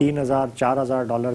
$3000-4000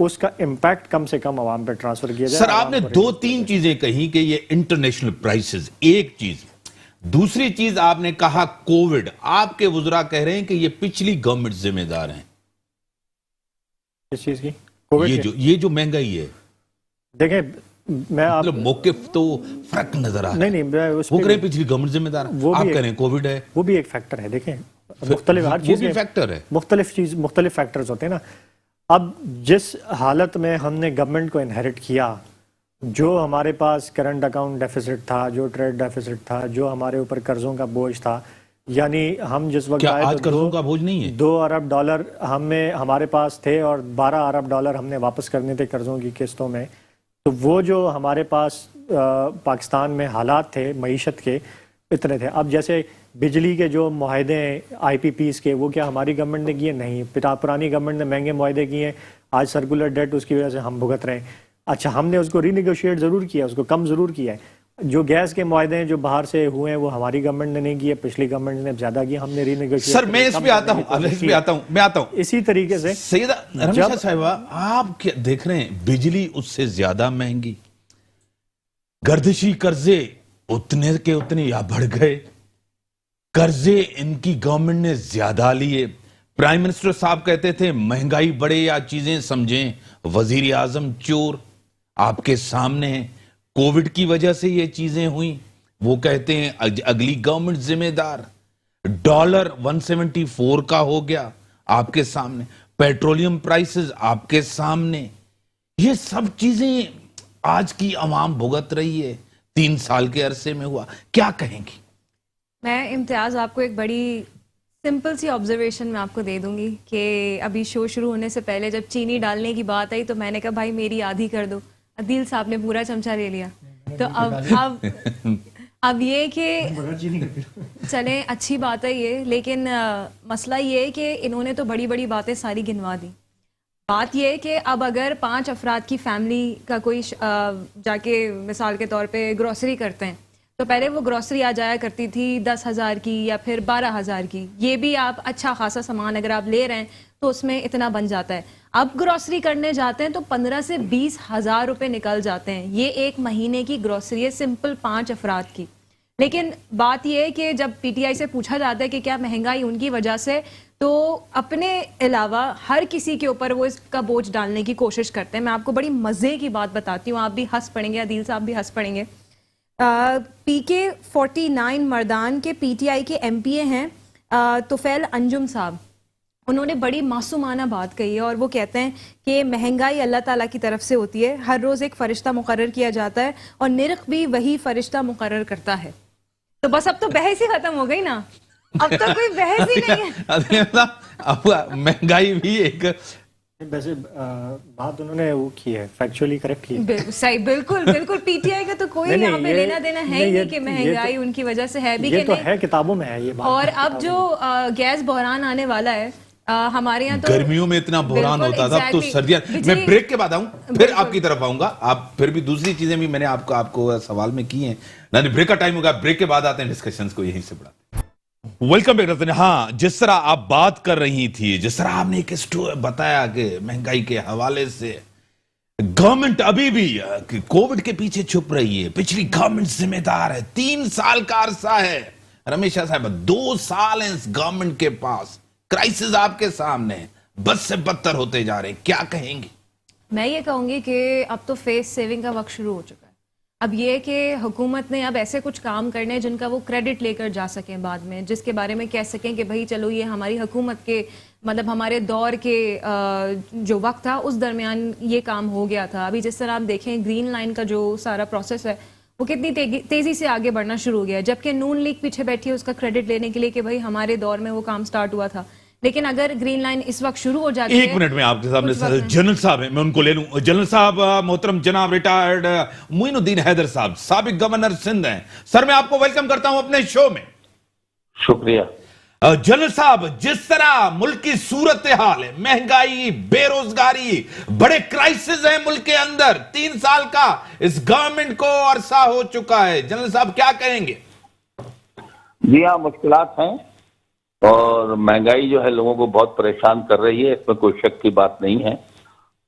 اس کا امپیکٹ کم سے کم عوام پہ ٹرانسفر کیا جائے. سر آپ نے دو تین چیزیں کہی کہ یہ انٹرنیشنل پرائسز، ایک چیز. دوسری چیز آپ نے کہا کووڈ. آپ کے وزراء کہہ رہے ہیں کہ یہ پچھلی گورنمنٹ ذمہ دار ہیں. اس چیز کی یہ جو مہنگائی ہے، دیکھیں میں آپ مطلب موقف تو فرق نظر آ رہا ہے. نہیں میں اس وہ کہہ رہے ہیں پچھلی گورنمنٹ ذمہ دار ہے، آپ کہہ رہے ہیں کووڈ ہے. وہ بھی ایک فیکٹر ہے. دیکھیں مختلف ہر چیز میں فیکٹر ہے، مختلف فیکٹرز ہوتے ہیں نا. اب جس حالت میں ہم نے گورنمنٹ کو انہیرٹ کیا، جو ہمارے پاس کرنٹ اکاؤنٹ ڈیفیسٹ تھا، جو ٹریڈ ڈیفیسٹ تھا، جو ہمارے اوپر قرضوں کا بوجھ تھا، یعنی ہم جس وقت کیا آئے آج قرضوں کا بوجھ نہیں ہے؟ 2 ارب ڈالر ہمارے پاس تھے اور 12 ارب ڈالر ہم نے واپس کرنے تھے قرضوں کی قسطوں میں. تو وہ جو ہمارے پاس پاکستان میں حالات تھے معیشت کے اتنے تھے. اب جیسے بجلی کے جو معاہدے ہیں آئی پی پیز کے، وہ کیا ہماری گورنمنٹ نے کیے؟ نہیں. پرانی گورنمنٹ نے مہنگے معاہدے کیے ہیں. آج سرکولر ڈیٹ اس کی وجہ سے ہم بھگت رہے ہیں. اچھا ہم نے اس کو ری نیگوشیٹ ضرور کیا، اس کو کم ضرور کیا ہے. جو گیس کے معاہدے ہیں جو باہر سے ہوئے ہیں وہ ہماری گورنمٹ نے نہیں کیے، پچھلی گورنمنٹ نے زیادہ کیا، ہم نے ری نیگوشیٹ. سر میں اس پہ آتا ہوں. اسی طریقے سے سیدہ رمیشہ صاحبہ، آپ کیا دیکھ رہے ہیں؟ بجلی اس سے زیادہ مہنگی، گردشی قرضے اتنے کے اتنے یا بڑھ گئے، قرضے ان کی گورنمنٹ نے زیادہ لیے. پرائم منسٹر صاحب کہتے تھے مہنگائی بڑھے یا چیزیں سمجھیں، وزیر اعظم چور آپ کے سامنے ہیں. کووڈ کی وجہ سے یہ چیزیں ہوئیں، وہ کہتے ہیں اگلی گورنمنٹ ذمہ دار. ڈالر 174 کا ہو گیا آپ کے سامنے، پیٹرولیم پرائسز آپ کے سامنے. یہ سب چیزیں آج کی عوام بھگت رہی ہے. 3 سال کے عرصے میں ہوا. کیا کہیں گی؟ میں امتیاز آپ کو ایک بڑی سمپل سی آبزرویشن میں آپ کو دے دوں گی کہ ابھی شو شروع ہونے سے پہلے جب چینی ڈالنے کی بات آئی تو میں نے کہا بھائی میری آدھی کر دو. عدیل صاحب نے پورا چمچہ لے لیا. تو اب یہ کہ چلیں اچھی بات ہے یہ، لیکن مسئلہ یہ ہے کہ انہوں نے تو بڑی بڑی باتیں ساری گنوا دی. بات یہ ہے کہ اب اگر 5 افراد کی فیملی کا کوئی جا کے مثال کے طور پہ گروسری کرتے ہیں تو پہلے وہ گروسری آ جایا کرتی تھی 10,000 کی یا پھر 12,000 کی. یہ بھی آپ اچھا خاصا سامان اگر آپ لے رہے ہیں تو اس میں اتنا بن جاتا ہے. اب گروسری کرنے جاتے ہیں تو 15 سے 20,000 روپے نکل جاتے ہیں. یہ ایک مہینے کی گروسری ہے سمپل 5 افراد کی. لیکن بات یہ ہے کہ جب پی ٹی آئی سے پوچھا جاتا ہے کہ کیا مہنگائی ان کی وجہ سے، تو اپنے علاوہ ہر کسی کے اوپر وہ اس کا بوجھ ڈالنے کی کوشش کرتے ہیں. میں آپ کو بڑی مزے کی بات بتاتی ہوں، آپ بھی ہنس پڑیں گے، عدیل صاحب بھی ہنس پڑیں گے. پی کے 49 مردان کے پی ٹی آئی کے ایم پی اے ہیں طفیل انجم صاحب. انہوں نے بڑی معصومانہ بات کہی ہے اور وہ کہتے ہیں کہ مہنگائی اللہ تعالیٰ کی طرف سے ہوتی ہے. ہر روز ایک فرشتہ مقرر کیا جاتا ہے اور نرخ بھی وہی فرشتہ مقرر کرتا ہے. تو بس اب تو بحث ہی ختم ہو گئی نا، اب تو کوئی بحث ہی نہیں ہے. اب مہنگائی بھی ایک ویسے بات انہوں نے وہ کی ہے، فیکچولی کریکٹ کی ہے. صحیح، بالکل. پی ٹی آئی کا تو کوئی یہاں پہ لینا دینا ہے ہی نہیں کہ مہنگائی ان کی وجہ سے ہے بھی کہ نہیں. ہے کتابوں میں ہے یہ بات. اور اب جو گیس بحران آنے والا ہے ہمارے یہاں، تو گرمیوں میں اتنا بحران ہوتا تھا، اب تو سردیاں. میں بریک کے بعد آؤں، پھر آپ کی طرف آؤں گا. آپ پھر بھی دوسری چیزیں بھی میں نے آپ کو سوال میں کی ہیں. بریک کا ٹائم ہوگا، بریک کے بعد آتے ہیں، ڈسکشنز کو یہیں سے بڑھاتے ہیں. ویلکم بیک کرتے ہیں. ہاں، جس طرح آپ بات کر رہی تھی، جس طرح آپ نے ایک بتایا کہ مہنگائی کے حوالے سے گورنمنٹ ابھی بھی کووڈ کے پیچھے چھپ رہی ہے، پچھلی گورنمنٹ ذمہ دار ہے. 3 سال کا عرصہ ہے. رمیشہ صاحب 2 سال ہیں اس گورنمنٹ کے پاس، کرائسس آپ کے سامنے بد سے بدتر ہوتے جا رہے ہیں. کیا کہیں گی؟ میں یہ کہوں گی کہ اب تو فیس سیونگ کا وقت شروع ہو چکا ہے. اب یہ کہ حکومت نے اب ایسے کچھ کام کرنے جن کا وہ کریڈٹ لے کر جا سکیں بعد میں، جس کے بارے میں کہہ سکیں کہ بھائی چلو یہ ہماری حکومت کے مطلب ہمارے دور کے جو وقت تھا اس درمیان یہ کام ہو گیا تھا. ابھی جس طرح آپ دیکھیں گرین لائن کا جو سارا پروسیس ہے وہ کتنی تیزی سے آگے بڑھنا شروع ہو گیا، جبکہ نون لیگ پیچھے بیٹھی ہے اس کا کریڈٹ لینے کے لیے کہ بھائی ہمارے دور میں وہ کام سٹارٹ ہوا تھا. لیکن اگر گرین لائن اس وقت شروع ہو جاتی ہے. 1 منٹ میں آپ کے سامنے جنرل صاحب ہیں، میں ان کو لے لوں. جنرل صاحب محترم جناب ریٹائرڈ معین الدین حیدر صاحب، سابق گورنر سندھ ہیں. سر میں آپ کو ویلکم کرتا ہوں اپنے شو میں. شکریہ. جنرل صاحب، جس طرح ملک کی صورتحال ہے، مہنگائی، بے روزگاری، بڑے کرائسس ہیں ملک کے اندر، 3 سال کا اس گورنمنٹ کو عرصہ ہو چکا ہے. جنرل صاحب کیا کہیں گے؟ جی ہاں، مشکلات ہیں اور مہنگائی جو ہے لوگوں کو بہت پریشان کر رہی ہے، اس میں کوئی شک کی بات نہیں ہے.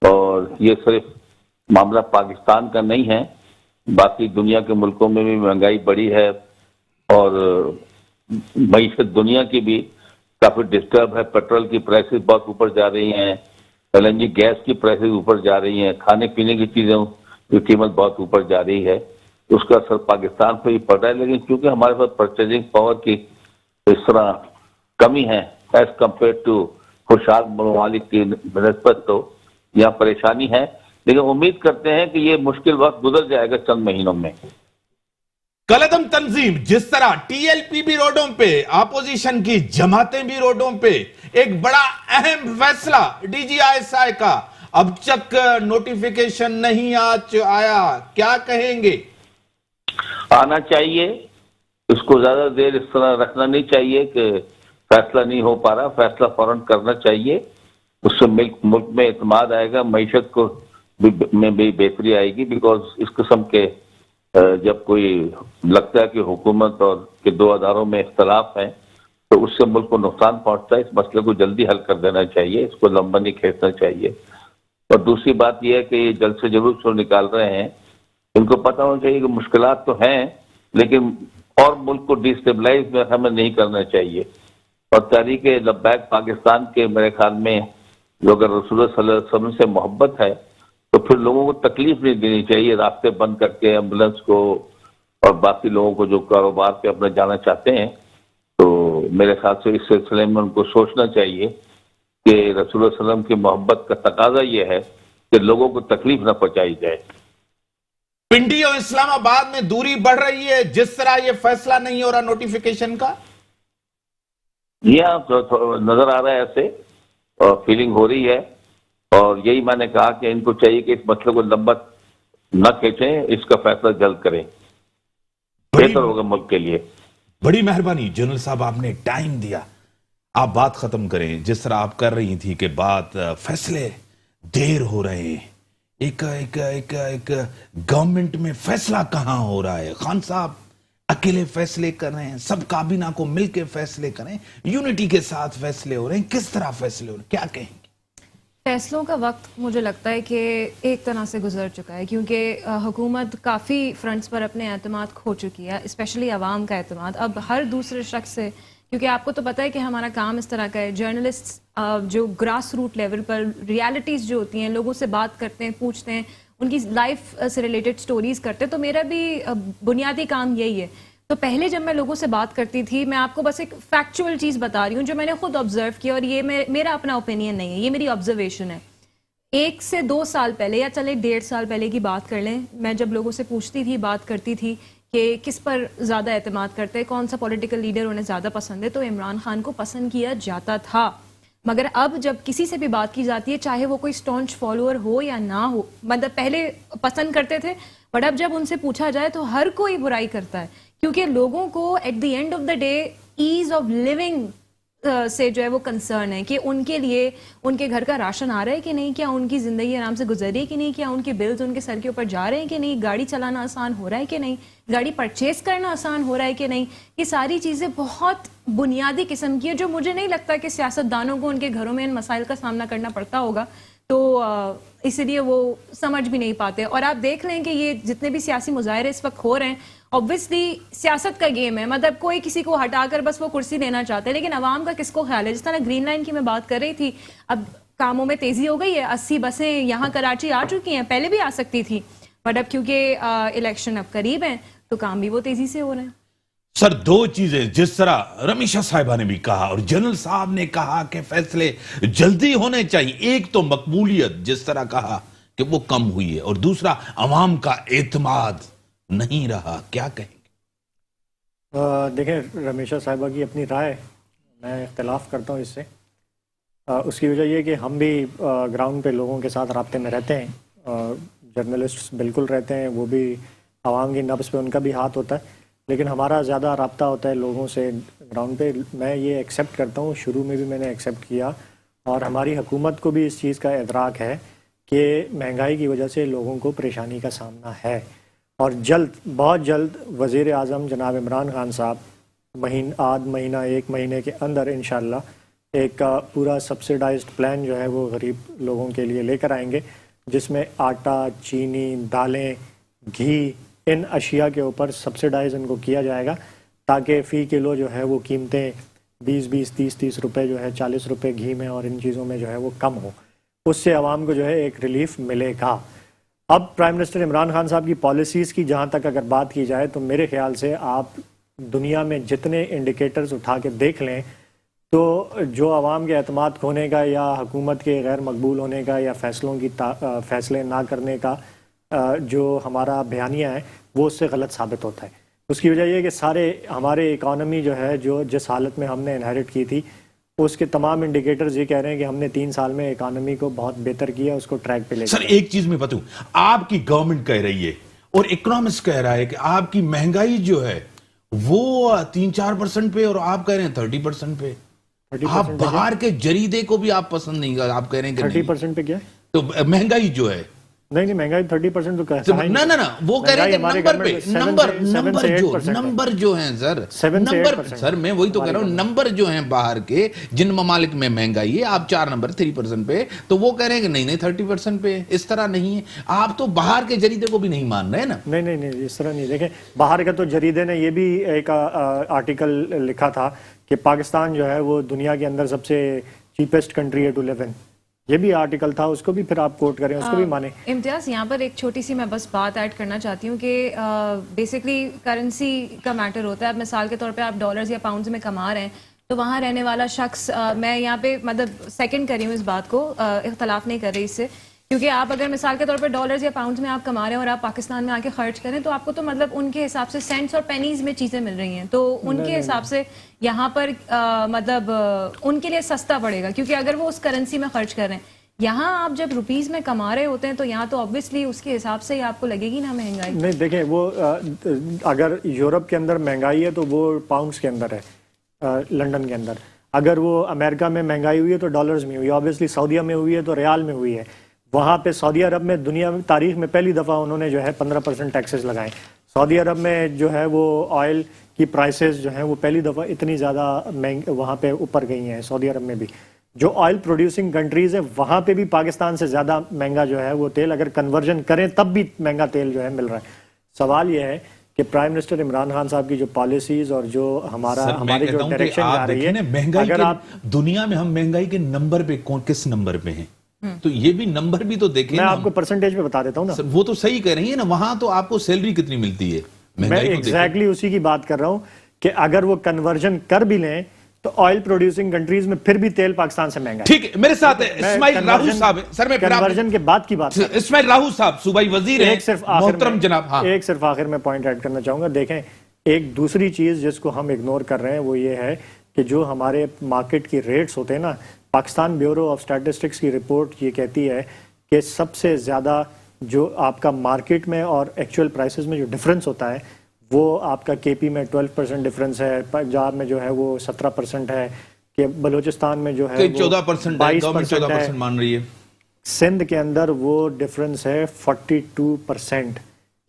اور اور یہ صرف معاملہ پاکستان کا نہیں ہے، باقی دنیا کے ملکوں میں بھی مہنگائی بڑی ہے اور معیشت دنیا کی بھی کافی ڈسٹرب ہے. پیٹرول کی پرائسز بہت اوپر جا رہی ہیں، LNG گیس کی پرائسز اوپر جا رہی ہیں، کھانے پینے کی چیزوں کی قیمت بہت اوپر جا رہی ہے. اس کا اثر پاکستان پہ ہی پڑ رہا ہے، لیکن کیونکہ ہمارے پاس پرچیزنگ پاور کی اس طرح کمی ہے ایز کمپیئر ٹو خوشحال ممالک کی نسبت، تو یہاں پریشانی ہے. لیکن امید کرتے ہیں کہ یہ مشکل وقت گزر جائے گا چند مہینوں میں. کالعدم تنظیم جس طرح TLP بھی روڈوں پہ، اپوزیشن کی جماعتیں بھی روڈوں پہ، ایک بڑا اہم فیصلہ DGI کا اب تک نوٹیفیکیشن نہیں آیا، کیا کہیں گے؟ آنا چاہیے، اس کو زیادہ دیر اس طرح رکھنا نہیں چاہیے کہ فیصلہ نہیں ہو پا رہا. فیصلہ فوراً کرنا چاہیے، اس سے ملک میں اعتماد آئے گا، معیشت کو میں بھی بہتری آئے گی. بیکاز اس قسم کے جب کوئی لگتا ہے کہ حکومت اور کے دو اداروں میں اختلاف ہے تو اس سے ملک کو نقصان پہنچتا ہے. اس مسئلے کو جلدی حل کر دینا چاہیے، اس کو لمبا نہیں کھینچنا چاہیے. اور دوسری بات یہ ہے کہ یہ جلد سے جلد سے نکال رہے ہیں، ان کو پتہ ہونا چاہیے کہ مشکلات تو ہیں لیکن اور ملک کو ڈیسٹیبلائز میں ہمیں نہیں کرنا چاہیے. اور تحریک لبیک پاکستان کے میرے خیال میں جو اگر رسول اللہ صلی اللہ علیہ وسلم سے محبت ہے تو پھر لوگوں کو تکلیف نہیں دینی چاہیے، راستے بند کر کے ایمبولینس کو اور باقی لوگوں کو جو کاروبار پہ اپنا جانا چاہتے ہیں. تو میرے خیال سے اس سلسلے میں ان کو سوچنا چاہیے کہ رسول اللہ صلی اللہ علیہ وسلم کی محبت کا تقاضا یہ ہے کہ لوگوں کو تکلیف نہ پہنچائی جائے. پنڈی اور اسلام آباد میں دوری بڑھ رہی ہے جس طرح یہ فیصلہ نہیں ہو رہا نوٹیفیکیشن کا. یہ نظر آ رہا ہے ایسے اور فیلنگ ہو رہی ہے، اور یہی میں نے کہا کہ ان کو چاہیے کہ اس مسئلے کو لمبا نہ کھینچیں، اس کا فیصلہ جلد کریں، بہتر ہوگا ملک کے لیے. بڑی مہربانی جنرل صاحب، آپ نے ٹائم دیا، آپ بات ختم کریں جس طرح آپ کر رہی تھی کہ بات فیصلے دیر ہو رہے ہیں. ایک گورنمنٹ میں فیصلہ کہاں ہو رہا ہے؟ خان صاحب اکیلے فیصلے کر رہے ہیں، سب کابینہ کو مل کے فیصلے کریں، یونٹی کے ساتھ فیصلے ہو رہے ہیں، کس طرح فیصلے ہو رہے ہیں، کیا کہیں گے؟ فیصلوں کا وقت مجھے لگتا ہے کہ ایک طرح سے گزر چکا ہے، کیونکہ حکومت کافی فرنٹس پر اپنے اعتماد کھو چکی ہے، اسپیشلی عوام کا اعتماد. اب ہر دوسرے شخص سے، کیونکہ آپ کو تو پتہ ہے کہ ہمارا کام اس طرح کا ہے، جرنلسٹ جو گراس روٹ لیول پر ریالٹیز جو ہوتی ہیں لوگوں سے بات کرتے ہیں، پوچھتے ہیں، ان کی لائف سے ریلیٹڈ سٹوریز کرتے ہیں. تو میرا بھی بنیادی کام یہی ہے. تو پہلے جب میں لوگوں سے بات کرتی تھی، میں آپ کو بس ایک فیکچول چیز بتا رہی ہوں جو میں نے خود آبزرو کیا، اور یہ میرا اپنا اوپینین نہیں ہے، یہ میری آبزرویشن ہے. 1 سے 2 سال پہلے یا چلے 1.5 سال پہلے کی بات کر لیں، میں جب لوگوں سے پوچھتی تھی، بات کرتی تھی کہ کس پر زیادہ اعتماد کرتے ہیں، کون سا پولیٹیکل لیڈر انہیں زیادہ پسند ہے، تو عمران خان کو پسند کیا جاتا تھا. مگر اب جب کسی سے بھی بات کی جاتی ہے، چاہے وہ کوئی اسٹانچ فالوور ہو یا نہ ہو، مطلب پہلے پسند کرتے تھے بٹ اب جب ان سے پوچھا جائے تو ہر کوئی برائی کرتا ہے، کیونکہ لوگوں کو at the end of the day ease of living سے جو ہے وہ کنسرن ہے کہ ان کے لیے ان کے گھر کا راشن آ رہا ہے کہ نہیں، کیا ان کی زندگی آرام سے گزر رہی ہے کہ نہیں، کیا ان کے بلز ان کے سر کے اوپر جا رہے ہیں کہ نہیں، گاڑی چلانا آسان ہو رہا ہے کہ نہیں، گاڑی پرچیز کرنا آسان ہو رہا ہے کہ نہیں. یہ ساری چیزیں بہت بنیادی قسم کی ہے جو مجھے نہیں لگتا کہ سیاستدانوں کو ان کے گھروں میں ان مسائل کا سامنا کرنا پڑتا ہوگا، تو اس لیے وہ سمجھ بھی نہیں پاتے. اور آپ دیکھ لیں کہ یہ جتنے بھی سیاسی مظاہرے اس وقت ہو رہے ہیں، obviously سیاست کا گیم ہے، مطلب کوئی کسی کو ہٹا کر بس وہ کرسی لینا چاہتا ہے، لیکن عوام کا کس کو خیال ہے. جس طرح گرین لائن کی میں بات کر رہی تھی، اب کاموں میں تیزی ہو گئی ہے، 80 بسیں یہاں کراچی آ چکی ہیں، پہلے بھی آ سکتی تھی بٹ اب کیونکہ الیکشن اب قریب ہیں تو کام بھی وہ تیزی سے ہو رہے ہیں. سر 2 چیزیں جس طرح رمیشہ صاحبہ نے بھی کہا اور جنرل صاحب نے کہا کہ فیصلے جلدی ہونے چاہیے، ایک تو مقبولیت جس طرح کہا کہ وہ کم ہوئی ہے، اور دوسرا عوام کا اعتماد نہیں رہا، کیا کہیں گے؟ دیکھیں رمیشہ صاحبہ کی اپنی رائے، میں اختلاف کرتا ہوں اس سے. اس کی وجہ یہ کہ ہم بھی گراؤنڈ پہ لوگوں کے ساتھ رابطے میں رہتے ہیں، جرنلسٹ بالکل رہتے ہیں، وہ بھی عوام کی نبض پہ ان کا بھی ہاتھ ہوتا ہے، لیکن ہمارا زیادہ رابطہ ہوتا ہے لوگوں سے گراؤنڈ پہ. میں یہ ایکسیپٹ کرتا ہوں، شروع میں بھی میں نے ایکسیپٹ کیا، اور ہماری حکومت کو بھی اس چیز کا ادراک ہے کہ مہنگائی کی وجہ سے لوگوں کو پریشانی کا سامنا ہے. اور بہت جلد وزیر اعظم جناب عمران خان صاحب آدھ مہینہ 1 مہینے کے اندر انشاءاللہ ایک پورا سبسیڈائزڈ پلان جو ہے وہ غریب لوگوں کے لیے لے کر آئیں گے. جس میں آٹا، چینی، دالیں، گھی، ان اشیاء کے اوپر سبسڈائز ان کو کیا جائے گا تاکہ فی کلو جو ہے وہ قیمتیں 20 30 روپے جو ہے 40 روپے گھی میں اور ان چیزوں میں جو ہے وہ کم ہو. اس سے عوام کو جو ہے ایک ریلیف ملے گا. اب پرائم منسٹر عمران خان صاحب کی پالیسیز کی جہاں تک اگر بات کی جائے تو میرے خیال سے آپ دنیا میں جتنے انڈیکیٹرز اٹھا کے دیکھ لیں تو جو عوام کے اعتماد کھونے کا یا حکومت کے غیر مقبول ہونے کا یا فیصلے نہ کرنے کا جو ہمارا بیانیہ ہے وہ اس سے غلط ثابت ہوتا ہے. اس کی وجہ یہ ہے کہ سارے ہمارے اکانومی جو ہے جو جس حالت میں ہم نے انہیرٹ کی تھی اس کے تمام انڈیکیٹرز یہ کہہ رہے ہیں کہ ہم نے 3 سال میں اکانومی کو بہت بہتر کیا, اس کو ٹریک پہ لے سر ایک چیز میں بتاؤں, آپ کی گورنمنٹ کہہ رہی ہے اور اکنامسٹ کہہ رہا ہے کہ آپ کی مہنگائی جو ہے وہ 3-4% پہ اور آپ کہہ رہے ہیں 30% پہ. آپ باہر کے جریدے کو بھی آپ پسند نہیں کر, آپ کہہ رہے ہیں کہ 30% پہ کیا ہے تو مہنگائی جو ہے نہیں مہنگائی 30% تو کہا ہے نہ وہ کہہ رہے ہیں کہ نمبر جو ہیں سر میں وہی تو کہہ رہا ہوں, نمبر جو ہیں باہر کے جن ممالک میں مہنگائی ہے آپ 4 نمبر 3% پہ, تو وہ کہہ رہے ہیں کہ نہیں 30% پہ. اس طرح نہیں ہے, آپ تو باہر کے جریدے کو بھی نہیں مان رہے نا. نہیں اس طرح نہیں. دیکھیں باہر کا تو جریدے نے یہ بھی ایک آرٹیکل لکھا تھا کہ پاکستان جو ہے وہ دنیا کے اندر سب سے چیپسٹ کنٹری ہے ٹو لیو ان. یہ بھی آرٹیکل تھا, اس کو بھی پھر آپ کوٹ کریں, اس کو بھی مانیں. امتیاز یہاں پر ایک چھوٹی سی میں بس بات ایڈ کرنا چاہتی ہوں کہ بیسکلی کرنسی کا میٹر ہوتا ہے. اب مثال کے طور پہ آپ ڈالرز یا پاؤنڈز میں کما رہے ہیں تو وہاں رہنے والا شخص, میں یہاں پہ مطلب سیکنڈ کر رہی ہوں اس بات کو, اختلاف نہیں کر رہی اس سے, کیونکہ آپ اگر مثال کے طور پہ ڈالرز یا پاؤنڈز میں آپ کما رہے ہیں اور آپ پاکستان میں آ کے خرچ کریں تو آپ کو تو مطلب ان کے حساب سے سینٹس اور پینیز میں چیزیں مل رہی ہیں, تو ان کے حساب سے یہاں پر مطلب ان کے لیے سستا پڑے گا کیونکہ اگر وہ اس کرنسی میں خرچ کر رہے ہیں. یہاں آپ جب روپیز میں کما رہے ہوتے ہیں تو یہاں تو obviously اس کے حساب سے ہی آپ کو لگے گی نا مہنگائی. نہیں دیکھیں وہ اگر یورپ کے اندر مہنگائی ہے تو وہ پاؤنڈز کے اندر ہے, لنڈن کے اندر. اگر وہ امریکہ میں مہنگائی ہوئی ہے تو ڈالرز میں ہوئی ہے, obviously سعودیہ میں ہوئی ہے تو ریال میں ہوئی ہے. وہاں پہ سعودی عرب میں دنیا میں تاریخ میں پہلی دفعہ انہوں نے جو ہے 15% ٹیکسز لگائے. سعودی عرب میں جو ہے وہ آئل کی پرائسز جو ہیں وہ پہلی دفعہ اتنی زیادہ وہاں پہ اوپر گئی ہیں. سعودی عرب میں بھی جو آئل پروڈیوسنگ کنٹریز ہیں وہاں پہ بھی پاکستان سے زیادہ مہنگا جو ہے وہ تیل, اگر کنورژن کریں تب بھی مہنگا تیل جو ہے مل رہا ہے. سوال یہ ہے کہ پرائم منسٹر عمران خان صاحب کی جو پالیسیز اور جو ہماری جو ڈائریکشن جا رہی ہے, اگر آپ دنیا میں ہم مہنگائی کے نمبر پہ کس نمبر پہ ہیں تو یہ بھی نمبر بھی تو دیکھیں. میں آپ کو پرسنٹیج پہ بتا دیتا ہوں نا, وہ تو صحیح کہہ رہی ہیں نا, وہاں تو آپ کو سیلری کتنی ملتی ہے. میں ایگزیکٹلی اسی کی بات کر رہا ہوں کہ اگر وہ کنورژن کر بھی لیں تو آئل پروڈیوسنگ کنٹریز میں پھر بھی تیل پاکستان سے مہنگا ہے. ٹھیک ہے, میرے ساتھ اسماعیل راہو صاحب, سر میں کنورژن کے بعد کی بات, اسماعیل راہو صاحب صوبائی وزیر ہیں محترم جناب. ایک صرف آخر میں پوائنٹ ایڈ کرنا چاہوں گا. دیکھیں ایک دوسری چیز جس کو ہم اگنور کر رہے ہیں وہ یہ ہے کہ جو ہمارے مارکیٹ کی ریٹس ہوتے ہیں نا, پاکستان بیورو آف اسٹیٹسٹکس کی رپورٹ یہ کہتی ہے کہ سب سے زیادہ جو آپ کا مارکیٹ میں اور ایکچوئل پرائسز میں جو ڈفرنس ہوتا ہے وہ آپ کا کے پی میں 12% ڈفرنس ہے, پنجاب میں جو ہے وہ 17% ہے, کہ بلوچستان میں جو ہے 14% مان رہی ہے, سندھ کے اندر وہ ڈفرنس ہے 42%.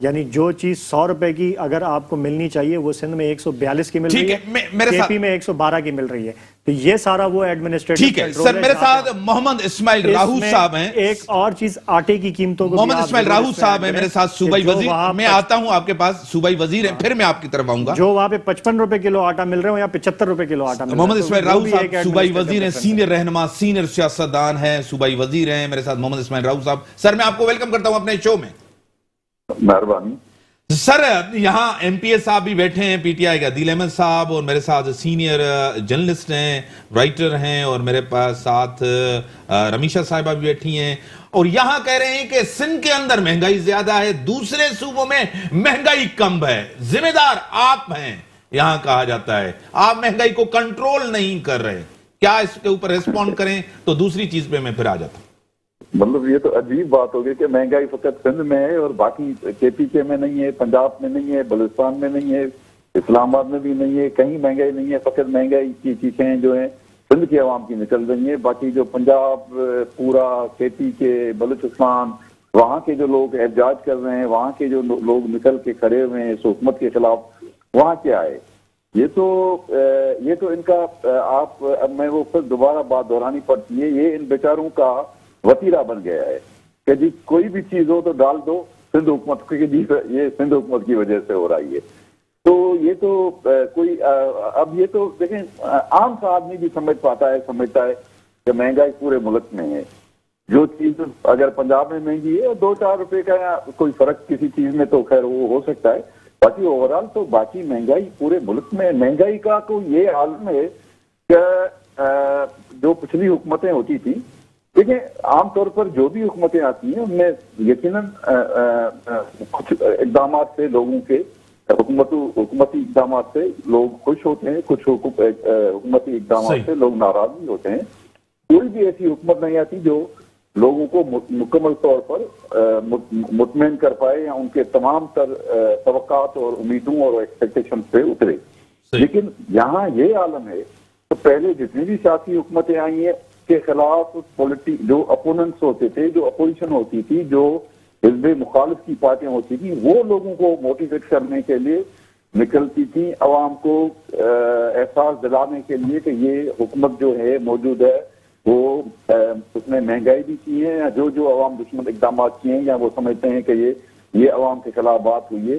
یعنی جو چیز 100 روپے کی اگر آپ کو ملنی چاہیے وہ سندھ میں 142 کی مل رہی ہے, کے پی میں 112 کی مل رہی ہے. تو یہ سارا وہ ایڈمنسٹریٹو ٹھیک ہے. سر میرے ساتھ محمد اسماعیل راہو صاحب ہیں. ایک اور چیز آٹے کی قیمتوں کو محمد اسماعیل راہو صاحب ہیں میرے ساتھ, صوبائی وزیر. میں آتا ہوں آپ کے پاس, صوبائی وزیر ہیں, پھر میں آپ کی طرف آؤں گا. جو وہاں پہ 55 روپے کلو آٹا مل رہے ہو یا 75 روپے کلو آٹا مل رہا ہے. محمد اسماعیل راہو صاحب صوبائی وزیر ہیں, سینئر رہنما, سینئر سیاستدان ہیں, صوبائی وزیر ہیں. میرے ساتھ محمد اسماعیل راہو صاحب. سر میں آپ کو ویلکم کرتا ہوں اپنے شو میں. مہربانی. سر یہاں ایم پی اے صاحب بھی بیٹھے ہیں, پی ٹی آئی کا عدیل احمد صاحب, اور میرے ساتھ سینئر جرنلسٹ ہیں, رائٹر ہیں, اور میرے پاس ساتھ رمیشہ صاحبہ بھی بیٹھی ہیں. اور یہاں کہہ رہے ہیں کہ سندھ کے اندر مہنگائی زیادہ ہے, دوسرے صوبوں میں مہنگائی کم ہے, ذمہ دار آپ ہیں. یہاں کہا جاتا ہے آپ مہنگائی کو کنٹرول نہیں کر رہے. کیا اس کے اوپر ریسپونڈ کریں؟ تو دوسری چیز پہ میں پھر آ جاتا ہوں. مطلب یہ تو عجیب بات ہوگی کہ مہنگائی فقط سندھ میں ہے اور باقی کے پی کے میں نہیں ہے, پنجاب میں نہیں ہے, بلوچستان میں نہیں ہے, اسلام آباد میں بھی نہیں ہے, کہیں مہنگائی نہیں ہے. فقط مہنگائی کی چیزیں جو ہیں سندھ کی عوام کی نکل رہی ہیں. باقی جو پنجاب, پورا کے پی کے, بلوچستان, وہاں کے جو لوگ احتجاج کر رہے ہیں, وہاں کے جو لوگ نکل کے کھڑے ہوئے ہیں اس حکومت کے خلاف, وہاں کیا ہے؟ یہ تو ان کا آپ, اب میں وہ پھر دوبارہ بات دہرانی پڑتی ہے, یہ ان بیچاروں کا وتیرہ بن گیا ہے. کہ جی کوئی بھی چیز ہو تو ڈال دو سندھ حکومت کی، جی یہ سندھ حکومت کی وجہ سے ہو رہی ہے. تو یہ تو کوئی اب یہ تو دیکھیں عام سا آدمی بھی سمجھتا ہے کہ مہنگائی پورے ملک میں ہے. جو چیز اگر پنجاب میں مہنگی ہے 2-4 روپے کا یا کوئی فرق کسی چیز میں تو خیر وہ ہو سکتا ہے، باقی اوورال تو باقی مہنگائی پورے ملک میں. مہنگائی کا تو یہ عالم ہے کہ جو پچھلی حکومتیں ہوتی تھیں، دیکھیں عام طور پر جو بھی حکومتیں آتی ہیں ان میں یقیناً کچھ اقدامات سے لوگوں کے حکومتی اقدامات سے لوگ خوش ہوتے ہیں، کچھ حکومتی اقدامات سے لوگ ناراض بھی ہوتے ہیں. کوئی بھی ایسی حکومت نہیں آتی جو لوگوں کو مکمل طور پر مطمئن کر پائے یا ان کے تمام تر توقعات اور امیدوں اور ایکسپیکٹیشن پہ اترے. لیکن یہاں یہ عالم ہے تو پہلے جتنی بھی سیاسی حکومتیں آئی ہیں کے خلاف جو اپوننٹس ہوتے تھے، جو اپوزیشن ہوتی تھی، جو حزب مخالف کی پارٹیاں ہوتی تھی، وہ لوگوں کو موٹیویٹ کرنے کے لیے نکلتی تھی، عوام کو احساس دلانے کے لیے کہ یہ حکومت جو ہے موجود ہے وہ اس نے مہنگائی بھی کی ہے یا جو عوام دشمن اقدامات کیے ہیں یا وہ سمجھتے ہیں کہ یہ عوام کے خلاف بات ہوئی ہے.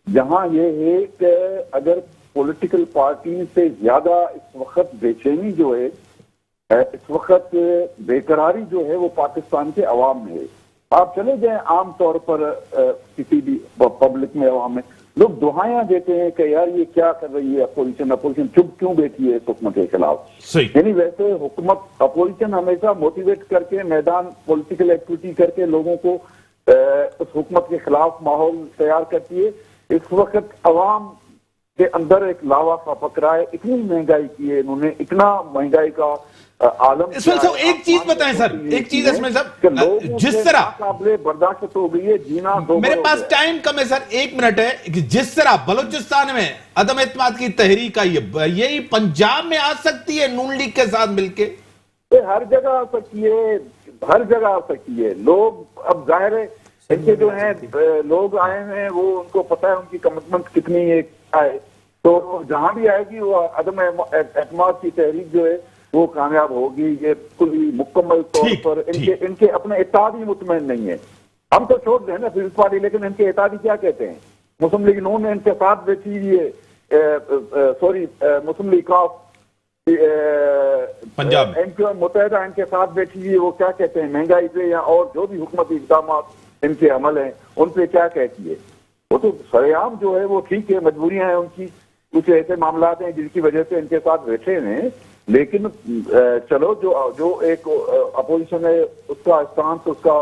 جہاں یہ ہے کہ اگر پولیٹیکل پارٹی سے زیادہ اس وقت بے چینی جو ہے، اس وقت بے قراری جو ہے وہ پاکستان کے عوام میں ہے. آپ چلے جائیں عام طور پر کسی بھی پبلک میں، عوام میں لوگ دعائیں دیتے ہیں کہ یار یہ کیا کر رہی ہے اپوزیشن چپ کیوں بیٹھی ہے اس حکومت کے خلاف. یعنی ویسے حکومت اپوزیشن ہمیشہ موٹیویٹ کر کے میدان پولیٹیکل ایکٹیویٹی کر کے لوگوں کو اس حکومت کے خلاف ماحول تیار کرتی ہے. اس وقت عوام کے اندر ایک لاوا سا پکڑا ہے، اتنی مہنگائی کی ہے انہوں نے، اتنا مہنگائی کا عالم. اسماعیل صاحب ایک چیز بتائیں سر، ایک چیز اسماعیل صاحب، جس طرح قابل برداشت ہو گئی ہے جینا، میرے پاس ٹائم کم ہے سر، 1 منٹ ہے، کہ جس طرح بلوچستان میں عدم اعتماد کی تحریک آئی ہے، یہی پنجاب میں آ سکتی ہے نون لیگ کے ساتھ مل کے؟ ہر جگہ آ سکتی ہے، ہر جگہ آ سکتی ہے. لوگ اب ظاہر ہے ان کے جو ہیں لوگ آئے ہیں وہ ان کو پتہ ہے ان کی کمٹمنٹ کتنی ہے، تو جہاں بھی آئے گی وہ عدم اعتماد کی تحریک جو ہے وہ کامیاب ہوگی. یہ بالکل مکمل طور پر ان کے اپنے اتحاد ہی مطمئن نہیں ہے. ہم تو چھوڑ دیں نا پیپلز پارٹی، لیکن ان کے اتحادی کیا کہتے ہیں؟ مسلم لیگ نون ان کے ساتھ بیٹھی ہوئی ہے، مسلم لیگ کاف پنجاب متحدہ ان کے ساتھ بیٹھی ہوئی ہے. وہ کیا کہتے ہیں مہنگائی پہ یا اور جو بھی حکومتی اقدامات ان کے عمل ہیں ان پہ کیا کہتی ہے؟ وہ تو سرعام جو ہے وہ ٹھیک ہے، مجبوریاں ہیں ان کی، کچھ ایسے معاملات ہیں جن کی وجہ سے ان کے ساتھ بیٹھے ہیں. لیکن چلو جو ایک اپوزیشن ہے اس کا اسٹانس، اس کا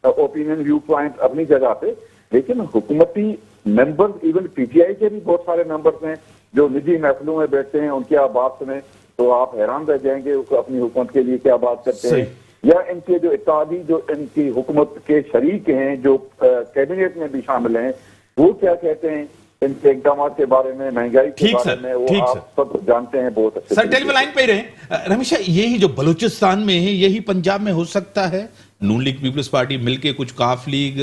اوپینین، ویو پوائنٹ اپنی جگہ پہ، لیکن حکومتی members, even P T I کے بھی بہت سارے ممبرز ہیں جو نجی محفلوں میں بیٹھتے ہیں، ان کی آپ بات سنیں تو آپ حیران رہ جائیں گے اپنی حکومت کے لیے کیا بات کرتے ہیں. یا ان کے جو اتحادی جو ان کی حکومت کے شریک ہیں جو کیبنٹ میں بھی شامل ہیں وہ کیا کہتے ہیں ان کے اقدامات کے بارے میں، مہنگائی کے بارے میں، وہ آپ سب جانتے ہیں بہت اچھے. سر ٹیلی لائن پہ ہی رہیں. رمیشہ، یہی جو بلوچستان میں ہے یہی پنجاب میں ہو سکتا ہے؟ نون لیگ پیپلز پارٹی مل کے، کچھ کاف لیگ،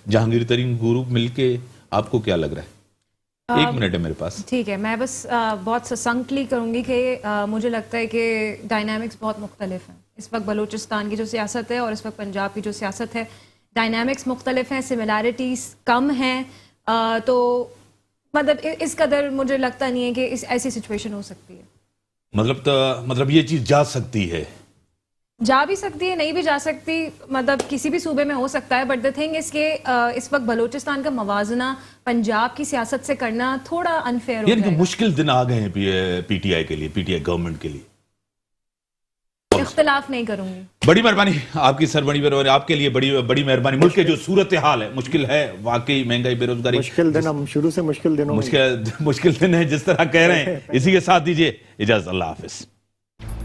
جہانگیر ترین گروپ مل کے، آپ کو کیا لگ رہا ہے؟ 1 منٹ ہے میرے پاس. ٹھیک ہے، میں بس بہت سسنکٹلی کروں گی کہ مجھے لگتا ہے کہ ڈائنامکس بہت مختلف ہیں. اس وقت بلوچستان کی جو سیاست ہے اور اس وقت پنجاب کی جو سیاست ہے، ڈائنامکس مختلف ہیں، سملیرٹیز کم ہیں. تو مطلب اس قدر مجھے لگتا نہیں ہے کہ ایسی سچویشن ہو سکتی ہے. مطلب یہ چیز جا سکتی ہے، جا بھی سکتی ہے، نہیں بھی جا سکتی، مطلب کسی بھی صوبے میں ہو سکتا ہے. بٹ دا تھنگ اس کے اس وقت بلوچستان کا موازنہ پنجاب کی سیاست سے کرنا تھوڑا انفیئر ہو یعنی جائے کہ گا. مشکل دن آ گئے ہیں پی ٹی آئی کے لیے، پی ٹی آئی گورنمنٹ کے لیے. اختلاف نہیں کروں گی. بڑی مہربانی آپ کی سر، بڑی آپ کے لیے بڑی مہربانی. ملک کے جو صورتحال ہے مشکل ہے واقعی، مہنگائی، بے روزگاری، مشکل دن، ہم شروع سے مشکل دنوں مشکل دن ہے جس طرح کہہ رہے ہیں. اسی کے ساتھ دیجیے اجازت، اللہ حافظ.